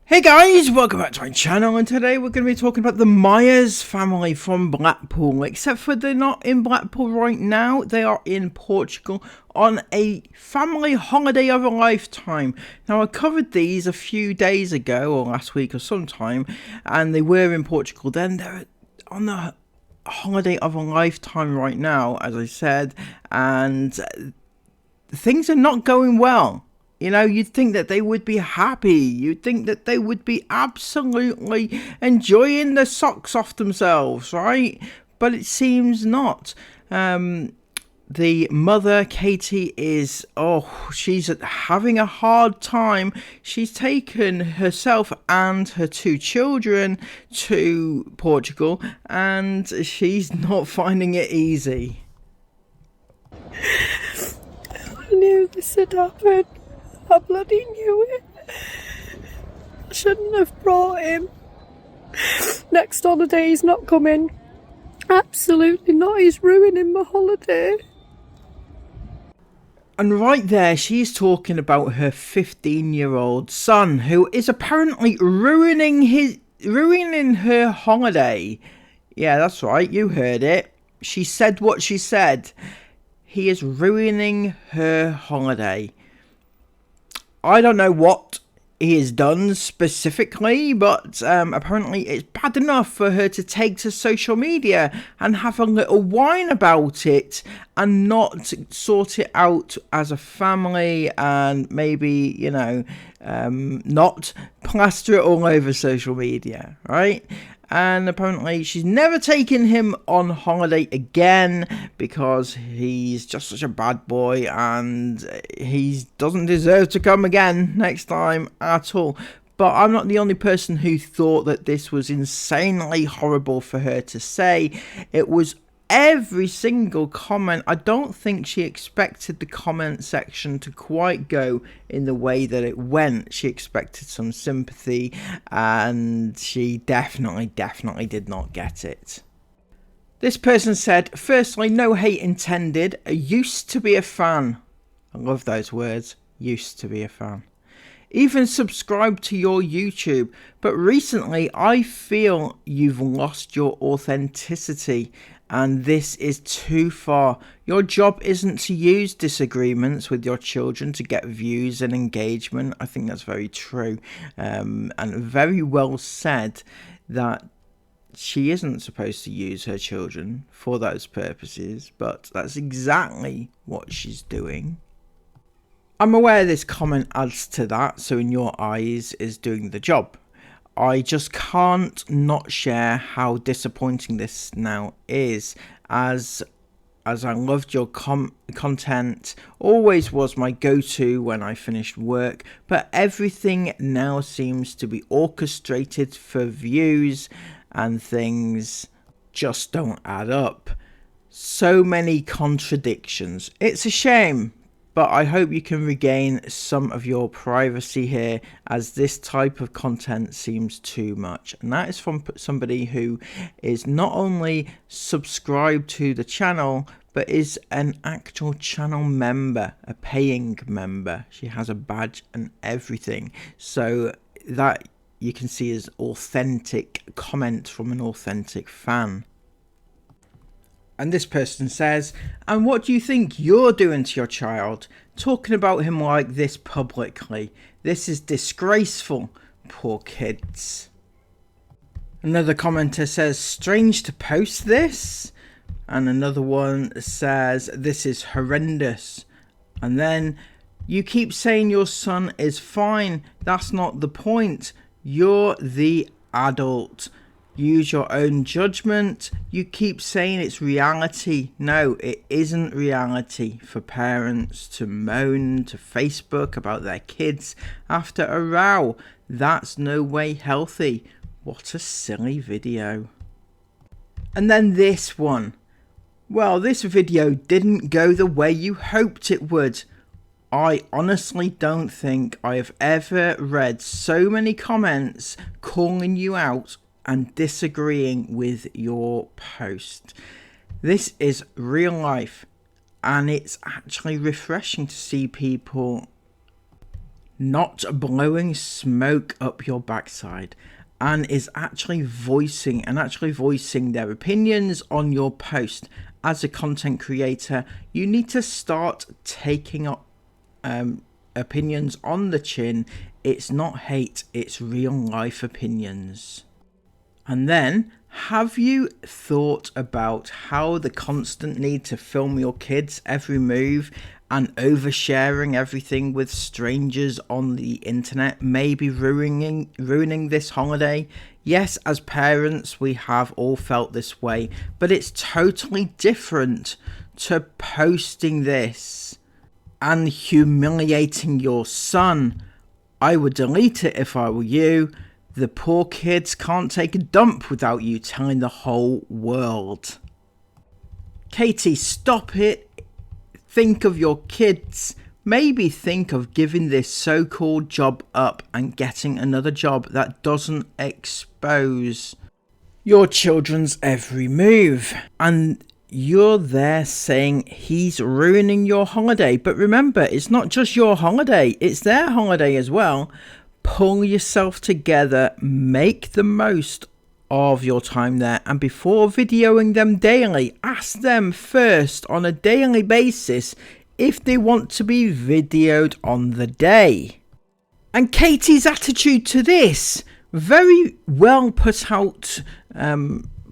Hey guys, welcome back to my channel, and today we're going to be talking about the Meyers family from Blackpool. Except for they're not in Blackpool right now, they are in Portugal on a family holiday of a lifetime. Now I covered these a few days ago, or last week or sometime, and they were in Portugal then. They're on the holiday of a lifetime right now, as I said, and things are not going well. You know, you'd think that they would be happy. You'd think that they would be absolutely enjoying the socks off themselves, right? But it seems not. The mother, Katie, she's having a hard time. She's taken herself and her two children to Portugal, and she's not finding it easy. I knew this had happened. I bloody knew it. I shouldn't have brought him. Next holiday he's not coming. Absolutely not. He's ruining my holiday. And right there, she's talking about her 15-year-old son, who is apparently ruining her holiday. Yeah, that's right. You heard it. She said what she said. He is ruining her holiday. I don't know what he has done specifically, but apparently it's bad enough for her to take to social media and have a little whine about it and not sort it out as a family, and maybe, you know, not plaster it all over social media, right? And apparently she's never taken him on holiday again because he's just such a bad boy and he doesn't deserve to come again next time at all. But I'm not the only person who thought that this was insanely horrible for her to say. It was every single comment. I don't think she expected the comment section to quite go in the way that it went. She expected some sympathy, and she definitely did not get it. This person said, firstly, no hate intended. I used to be a fan. I love those words. Used to be a fan. Even subscribe to your YouTube, but recently I feel you've lost your authenticity, and this is too far. Your job isn't to use disagreements with your children to get views and engagement. I think that's very true, and very well said that she isn't supposed to use her children for those purposes, but that's exactly what she's doing. I'm aware this comment adds to that, so in your eyes is doing the job. I just can't not share how disappointing this now is, as I loved your content, always was my go-to when I finished work, but everything now seems to be orchestrated for views and things just don't add up. So many contradictions. It's a shame. But I hope you can regain some of your privacy here, as this type of content seems too much. And that is from somebody who is not only subscribed to the channel, but is an actual channel member, a paying member. She has a badge and everything. So that you can see is authentic comment from an authentic fan. And this person says, and what do you think you're doing to your child? Talking about him like this publicly. This is disgraceful. Poor kids. Another commenter says, strange to post this. And another one says, this is horrendous. And then, you keep saying your son is fine. That's not the point. You're the adult. Use your own judgment. You keep saying it's reality. No, it isn't reality for parents to moan to Facebook about their kids after a row. That's no way healthy. What a silly video. And then this one. Well, this video didn't go the way you hoped it would. I honestly don't think I have ever read so many comments calling you out and disagreeing with your post. This is real life, and it's actually refreshing to see people not blowing smoke up your backside, and is actually voicing their opinions on your post. As a content creator, you need to start taking up opinions on the chin. It's not hate, it's real life opinions. And then, have you thought about how the constant need to film your kids' every move and oversharing everything with strangers on the internet may be ruining this holiday? Yes, as parents, we have all felt this way, but it's totally different to posting this and humiliating your son. I would delete it if I were you. The poor kids can't take a dump without you telling the whole world. Katie, stop it. Think of your kids. Maybe think of giving this so-called job up and getting another job that doesn't expose your children's every move. And you're there saying he's ruining your holiday. But remember, it's not just your holiday, it's their holiday as well. Pull yourself together, make the most of your time there, and before videoing them daily, ask them first on a daily basis if they want to be videoed on the day. And Katie's attitude to this, very well put out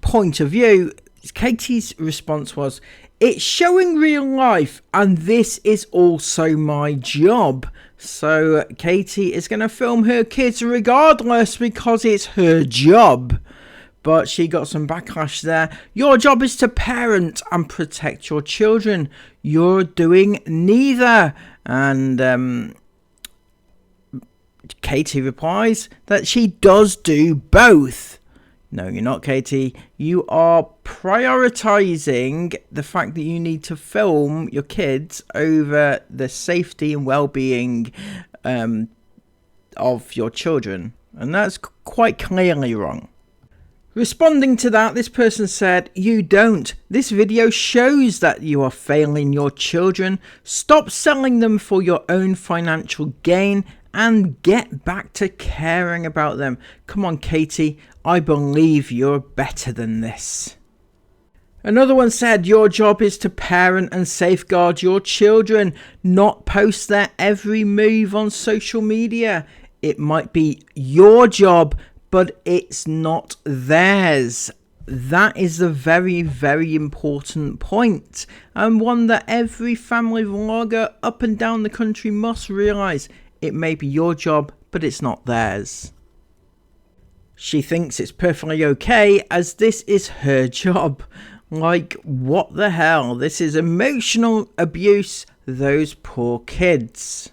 point of view. Katie's response was, it's showing real life and this is also my job. So Katie is going to film her kids regardless because it's her job. But she got some backlash there. Your job is to parent and protect your children. You're doing neither. And Katie replies that she does do both. No, you're not, Katie. You are prioritizing the fact that you need to film your kids over the safety and well-being of your children. And that's quite clearly wrong. Responding to that, this person said, you don't. This video shows that you are failing your children. Stop selling them for your own financial gain and get back to caring about them. Come on, Katie. I believe you're better than this. Another one said, your job is to parent and safeguard your children, not post their every move on social media. It might be your job, but it's not theirs. That is a very, very important point, and one that every family vlogger up and down the country must realise. It may be your job, but it's not theirs. She thinks it's perfectly okay as this is her job. Like, what the hell? This is emotional abuse, those poor kids.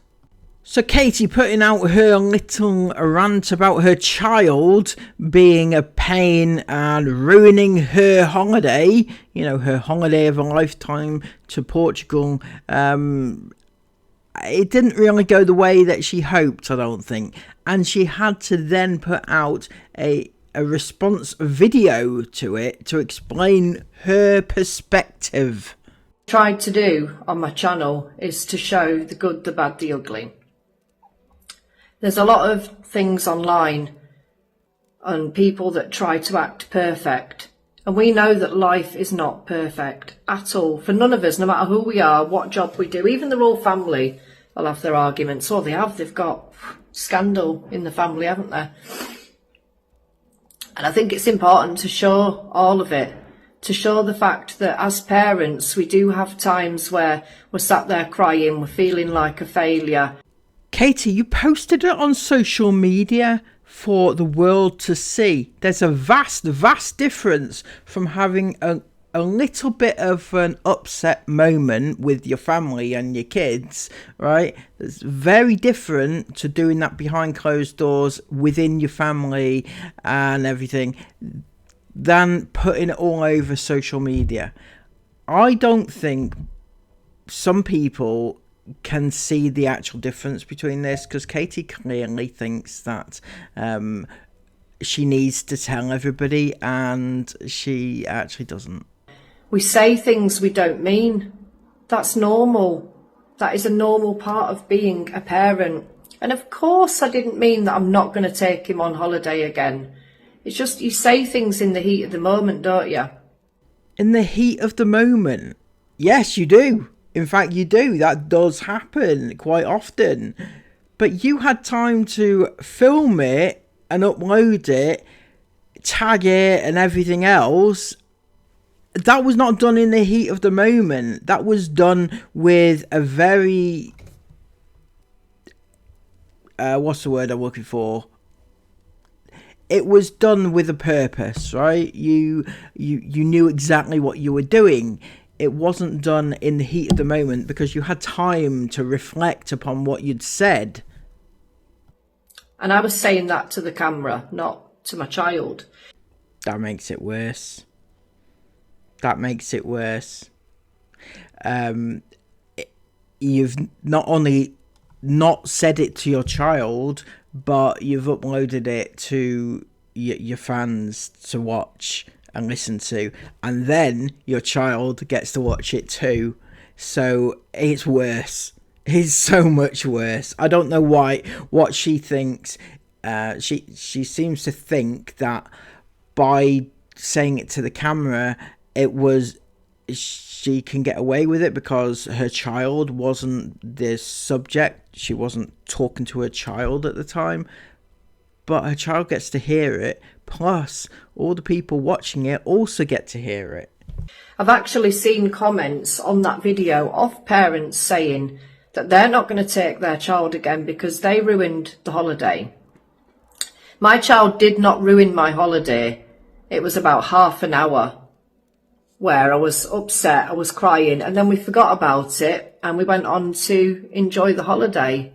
So Katie putting out her little rant about her child being a pain and ruining her holiday, you know, her holiday of a lifetime to Portugal. It didn't really go the way that she hoped, I don't think. And she had to then put out a response video to it to explain her perspective. Tried to do on my channel is to show the good, the bad, the ugly. There's a lot of things online and people that try to act perfect. And we know that life is not perfect at all. For none of us, no matter who we are, what job we do, even the royal family will have their arguments. Or they've got scandal in the family, haven't they? And I think it's important to show all of it. To show the fact that as parents, we do have times where we're sat there crying, we're feeling like a failure. Katie, you posted it on social media for the world to see. There's a vast, vast difference from having a little bit of an upset moment with your family and your kids, right? It's very different to doing that behind closed doors within your family and everything than putting it all over social media. I don't think some people can see the actual difference between this, because Katie clearly thinks that she needs to tell everybody, and she actually doesn't. We say things we don't mean. That's normal. That is a normal part of being a parent. And of course I didn't mean that I'm not going to take him on holiday again. It's just you say things in the heat of the moment, don't you? In the heat of the moment? Yes, you do. In fact, you do. That does happen quite often. But you had time to film it and upload it, tag it and everything else. That was not done in the heat of the moment. That was done with a very... what's the word I'm looking for? It was done with a purpose, right? You knew exactly what you were doing. It wasn't done in the heat of the moment because you had time to reflect upon what you'd said. And I was saying that to the camera, not to my child. That makes it worse. That makes it worse. You've not only not said it to your child, but you've uploaded it to your fans to watch and listen to, and then your child gets to watch it too. So it's worse. It's so much worse. I don't know what she thinks. She seems to think that by saying it to the camera, she can get away with it because her child wasn't the subject. She wasn't talking to her child at the time, but her child gets to hear it, plus all the people watching it also get to hear it. I've actually seen comments on that video of parents saying that they're not going to take their child again because they ruined the holiday. My child did not ruin my holiday. It was about half an hour where I was upset, I was crying, and then we forgot about it and we went on to enjoy the holiday.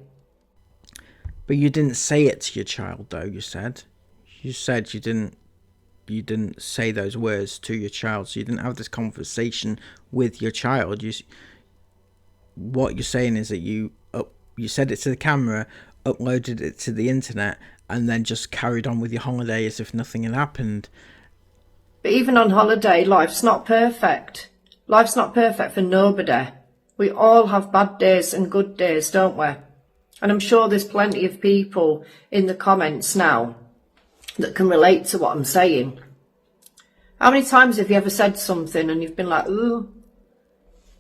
But you didn't say it to your child, though. You said you didn't say those words to your child, so you didn't have this conversation with your child. What you're saying is that you said it to the camera, uploaded it to the internet, and then just carried on with your holiday as if nothing had happened. But even on holiday, life's not perfect. Life's not perfect for nobody. We all have bad days and good days, don't we? And I'm sure there's plenty of people in the comments now that can relate to what I'm saying. How many times have you ever said something and you've been like, ooh,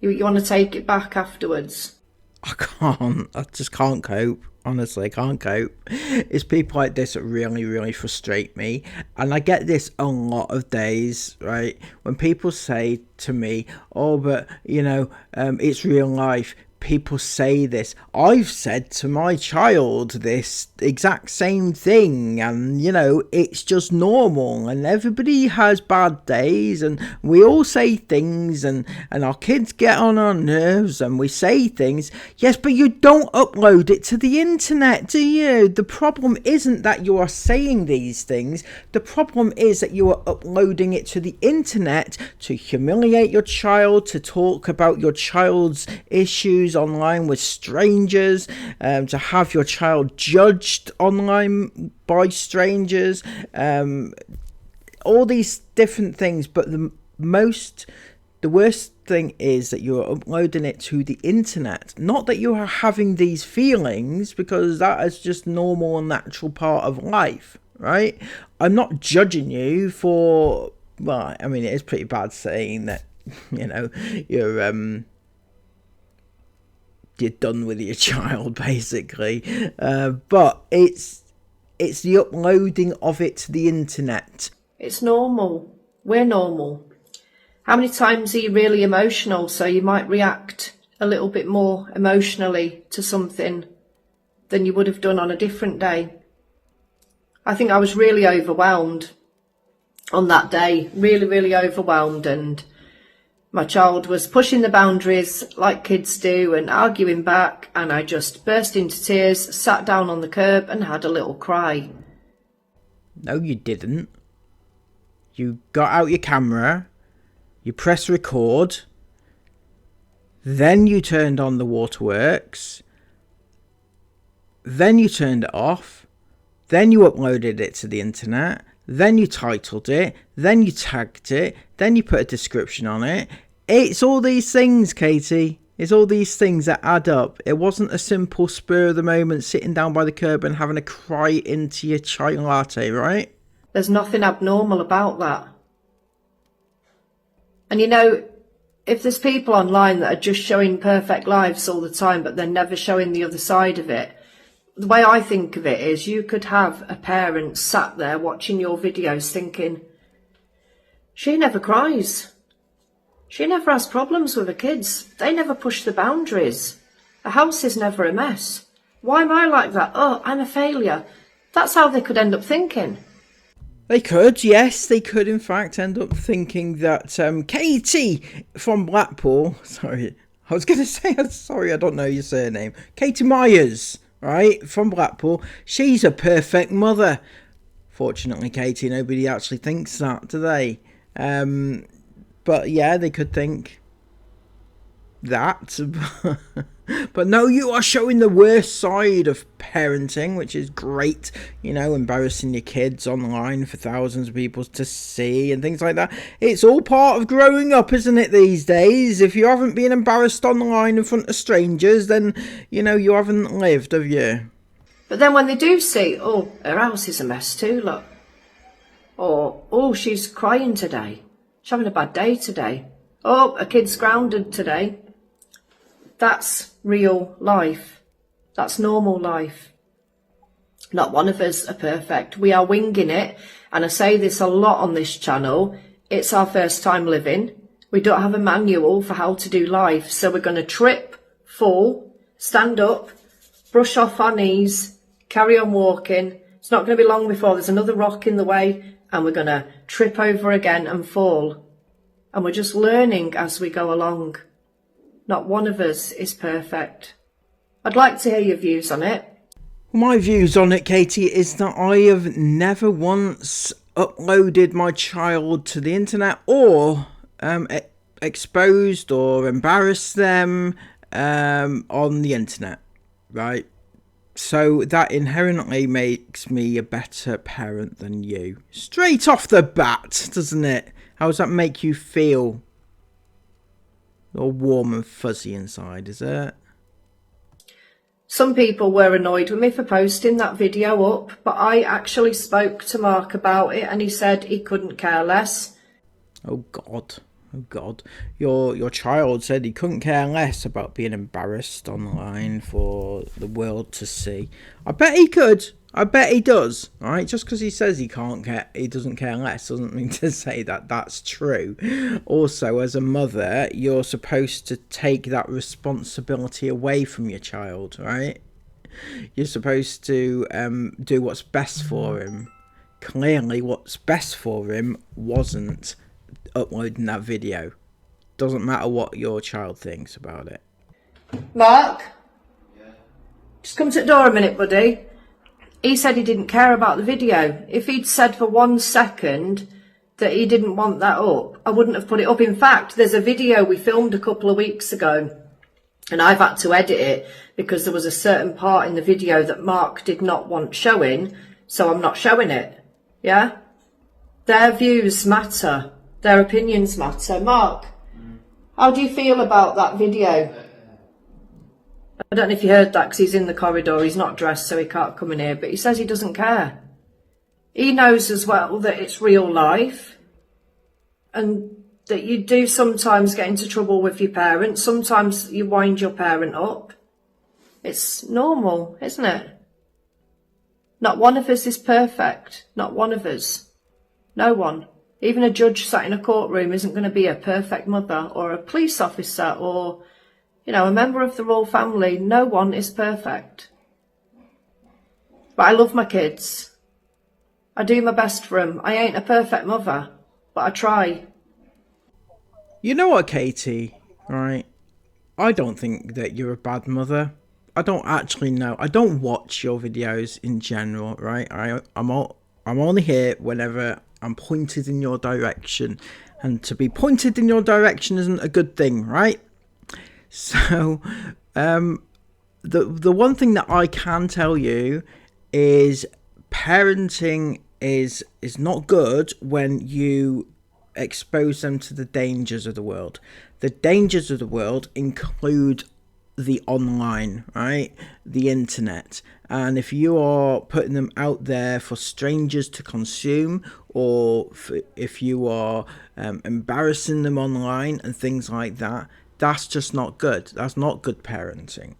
you want to take it back afterwards? I just can't cope. Honestly, I can't cope. It's people like this that really, really frustrate me. And I get this a lot of days, right? When people say to me, oh, but, it's real life. People say this. I've said to my child this exact same thing, and it's just normal, and everybody has bad days, and we all say things, and our kids get on our nerves, and we say things. Yes, but you don't upload it to the internet, do you? The problem isn't that you are saying these things. The problem is that you are uploading it to the internet to humiliate your child, to talk about your child's issues online with strangers, to have your child judged online by strangers, all these different things. But the worst thing is that you're uploading it to the internet. Not that you are having these feelings, because that is just normal and natural part of life, right? I'm not judging you for, well, I mean, it is pretty bad saying that, you're done with your child, basically, but it's the uploading of it to the internet. It's normal. We're normal. How many times are you really emotional, so you might react a little bit more emotionally to something than you would have done on a different day? I think I was really overwhelmed on that day, really, really overwhelmed, and my child was pushing the boundaries like kids do and arguing back, and I just burst into tears, sat down on the curb and had a little cry. No, you didn't. You got out your camera, you pressed record, then you turned on the waterworks, then you turned it off, then you uploaded it to the internet, then you titled it, then you tagged it, then you put a description on it. It's all these things, Katie. It's all these things that add up. It wasn't a simple spur of the moment sitting down by the curb and having a cry into your chai latte, right? There's nothing abnormal about that. And you know, if there's people online that are just showing perfect lives all the time, but they're never showing the other side of it, the way I think of it is you could have a parent sat there watching your videos thinking, she never cries. She never has problems with her kids. They never push the boundaries. The house is never a mess. Why am I like that? Oh, I'm a failure. That's how they could end up thinking. They could, yes, they could in fact end up thinking that Katie from Blackpool, sorry, I was going to say, sorry, I don't know your surname, Katie Meyers, right, from Blackpool, she's a perfect mother. Fortunately, Katie, nobody actually thinks that, do they? But yeah, they could think that. But no, you are showing the worst side of parenting, which is great. You know, embarrassing your kids online for thousands of people to see and things like that. It's all part of growing up, isn't it, these days? If you haven't been embarrassed online in front of strangers, then, you know, you haven't lived, have you? But then when they do see, oh, her house is a mess too, look. Or, oh, she's crying today. She's having a bad day today. Oh, a kid's grounded today. That's real life. That's normal life. Not one of us are perfect. We are winging it. And I say this a lot on this channel. It's our first time living. We don't have a manual for how to do life. So we're going to trip, fall, stand up, brush off our knees, carry on walking. It's not going to be long before there's another rock in the way and we're going to trip over again and fall. And we're just learning as we go along. Not one of us is perfect. I'd like to hear your views on it. My views on it, Katie, is that I have never once uploaded my child to the internet or exposed or embarrassed them on the internet, right? So that inherently makes me a better parent than you. Straight off the bat, doesn't it? How does that make you feel? All warm and fuzzy inside, is it? Some people were annoyed with me for posting that video up, but I actually spoke to Mark about it and he said he couldn't care less. Oh God. Oh God. Your child said he couldn't care less about being embarrassed online for the world to see. I bet he could. I bet he does. All right, just because he says he doesn't care less, doesn't mean to say that that's true. Also, as a mother, you're supposed to take that responsibility away from your child, right? You're supposed to do what's best for him. Clearly, what's best for him wasn't uploading that video. Doesn't matter what your child thinks about it. Mark? Yeah? Just come to the door a minute, buddy. He said he didn't care about the video. If he'd said for 1 second that he didn't want that up, I wouldn't have put it up. In fact, there's a video we filmed a couple of weeks ago and I've had to edit it because there was a certain part in the video that Mark did not want showing, so I'm not showing it. Yeah? Their views matter. Their opinions matter. Mark, how do you feel about that video? I don't know if you heard that because he's in the corridor. He's not dressed, so he can't come in here. But he says he doesn't care. He knows as well that it's real life and that you do sometimes get into trouble with your parents. Sometimes you wind your parent up. It's normal, isn't it? Not one of us is perfect. Not one of us. No one. Even a judge sat in a courtroom isn't going to be a perfect mother or a police officer or, you know, a member of the royal family. No one is perfect. But I love my kids. I do my best for them. I ain't a perfect mother, but I try. You know what, Katie, right? I don't think that you're a bad mother. I don't actually know. I don't watch your videos in general, right? I'm only here whenever I'm pointed in your direction. And to be pointed in your direction isn't a good thing, right? So, the one thing that I can tell you is parenting is not good when you expose them to the dangers of the world. The dangers of the world include the online, right? The internet. And if you are putting them out there for strangers to consume, or if you are embarrassing them online and things like that, that's just not good. That's not good parenting,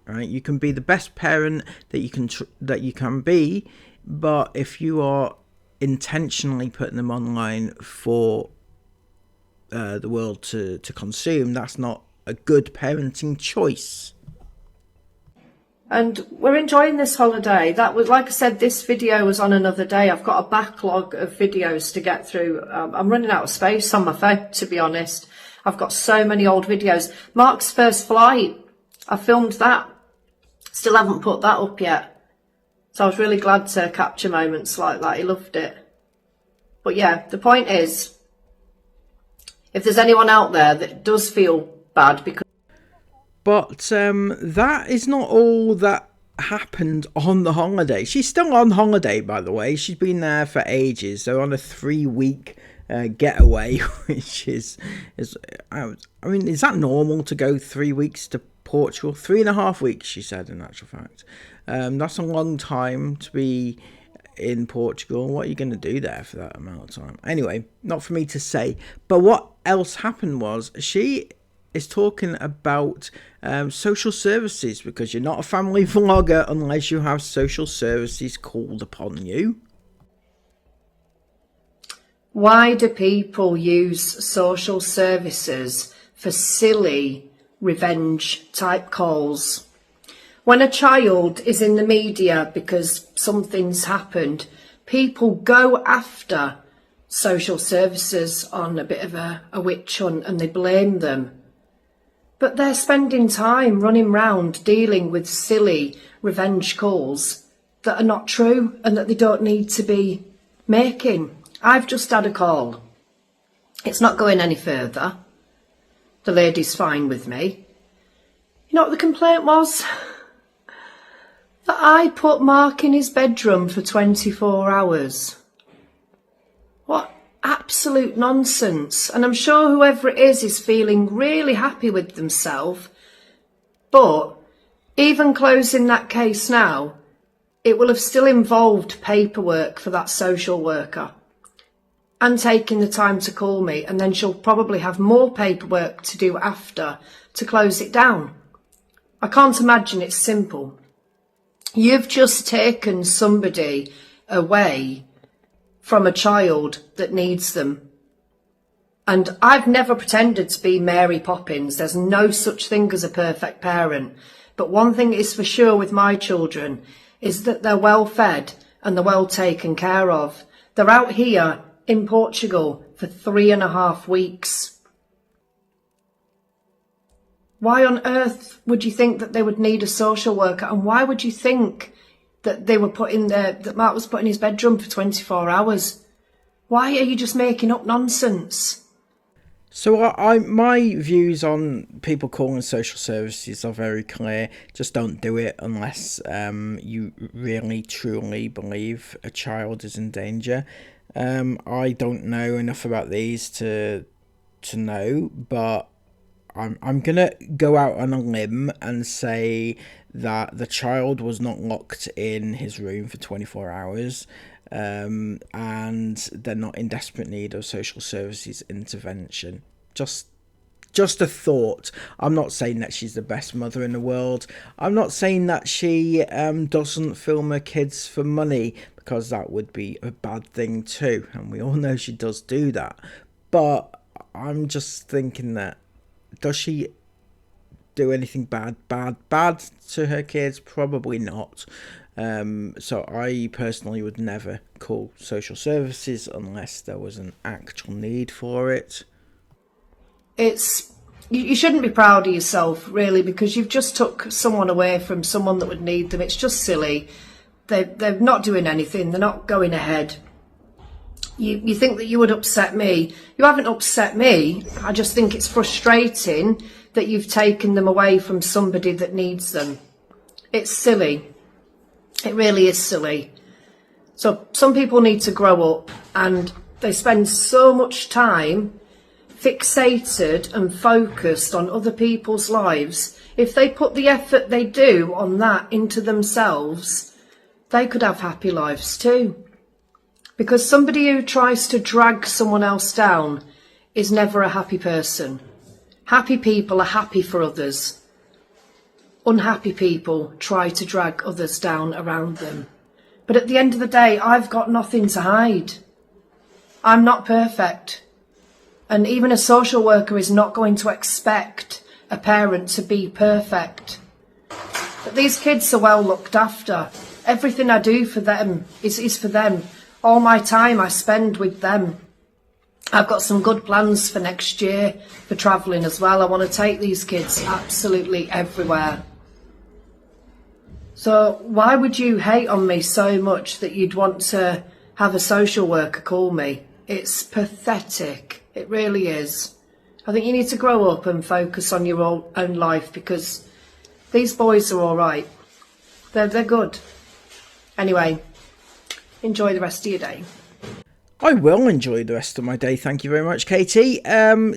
right? You can be the best parent that you can be, but if you are intentionally putting them online for the world to consume, that's not a good parenting choice. And we're enjoying this holiday. That was, like I said, this video was on another day. I've got a backlog of videos to get through. I'm running out of space on my phone, to be honest. I've got so many old videos. Mark's first flight, I filmed that. Still haven't put that up yet. So I was really glad to capture moments like that. He loved it. But yeah, the point is, if there's anyone out there that does feel bad because... But that is not all that happened on the holiday. She's still on holiday, by the way. She's been there for ages. They're on a 3-week getaway, which is I mean, is that normal to go 3 weeks to Portugal? 3.5 weeks, she said, in actual fact. That's a long time to be in Portugal. What are you going to do there for that amount of time? Anyway, not for me to say. But what else happened was she is talking about social services, because you're not a family vlogger unless you have social services called upon you. Why do people use social services for silly revenge type calls? When a child is in the media because something's happened, people go after social services on a bit of a witch hunt and they blame them. But they're spending time running round dealing with silly revenge calls that are not true and that they don't need to be making. I've just had a call. It's not going any further. The lady's fine with me. You know what the complaint was? That I put Mark in his bedroom for 24 hours. What absolute nonsense. And I'm sure whoever it is feeling really happy with themselves. But even closing that case now, it will have still involved paperwork for that social worker. And taking the time to call me, and then she'll probably have more paperwork to do after to close it down. I can't imagine it's simple. You've just taken somebody away from a child that needs them. And I've never pretended to be Mary Poppins. There's no such thing as a perfect parent. But one thing is for sure with my children is that they're well fed and they're well taken care of. They're out here in Portugal for 3.5 weeks. Why on earth would you think that they would need a social worker? And why would you think that they were that Mark was put in his bedroom for 24 hours? Why are you just making up nonsense? So my views on people calling social services are very clear. Just don't do it unless you really truly believe a child is in danger. I don't know enough about these to know, but I'm gonna go out on a limb and say that the child was not locked in his room for 24 hours, and they're not in desperate need of social services intervention. Just a thought. I'm not saying that she's the best mother in the world. I'm not saying that she doesn't film her kids for money, because that would be a bad thing too, and we all know she does do that. But I'm just thinking that, does she do anything bad to her kids? Probably not. So I personally would never call social services unless there was an actual need for it. You shouldn't be proud of yourself, really, because you've just took someone away from someone that would need them. It's just silly. They're not doing anything. They're not going ahead. You think that you would upset me. You haven't upset me. I just think it's frustrating that you've taken them away from somebody that needs them. It's silly. It really is silly. So some people need to grow up, and They spend so much time fixated and focused on other people's lives. If they put the effort they do on that into themselves, they could have happy lives too. Because somebody who tries to drag someone else down is never a happy person. Happy people are happy for others. Unhappy people try to drag others down around them. But at the end of the day, I've got nothing to hide. I'm not perfect. And even a social worker is not going to expect a parent to be perfect. But these kids are well looked after. Everything I do for them is for them. All my time I spend with them. I've got some good plans for next year for travelling as well. I want to take these kids absolutely everywhere. So why would you hate on me so much that you'd want to have a social worker call me? It's pathetic. It really is. I think you need to grow up and focus on your own life, because these boys are all right. They're good. Anyway, enjoy the rest of your day. I will enjoy the rest of my day. Thank you very much, Katie.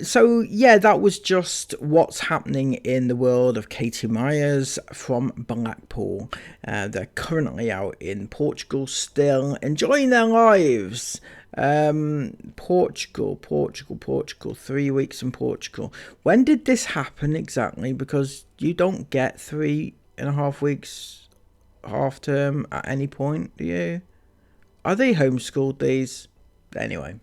So yeah, that was just what's happening in the world of Katie Meyers from Blackpool. They're currently out in Portugal still, enjoying their lives. Portugal, 3 weeks in Portugal. When did this happen exactly? Because you don't get 3.5 weeks half term at any point, do you? Are they homeschooled these? Anyway,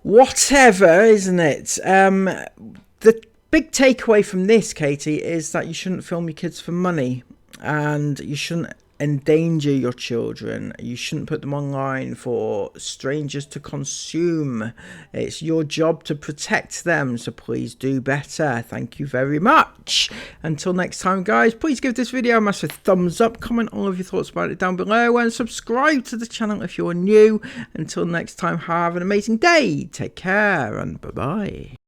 whatever, isn't it? The big takeaway from this, Katie, is that you shouldn't film your kids for money, and you shouldn't endanger your children. You shouldn't put them online for strangers to consume. It's your job to protect them, so please do better. Thank you very much. Until next time, guys, please give this video a massive thumbs up, comment all of your thoughts about it down below, and subscribe to the channel if you're new. Until next time, have an amazing day, take care, and bye bye.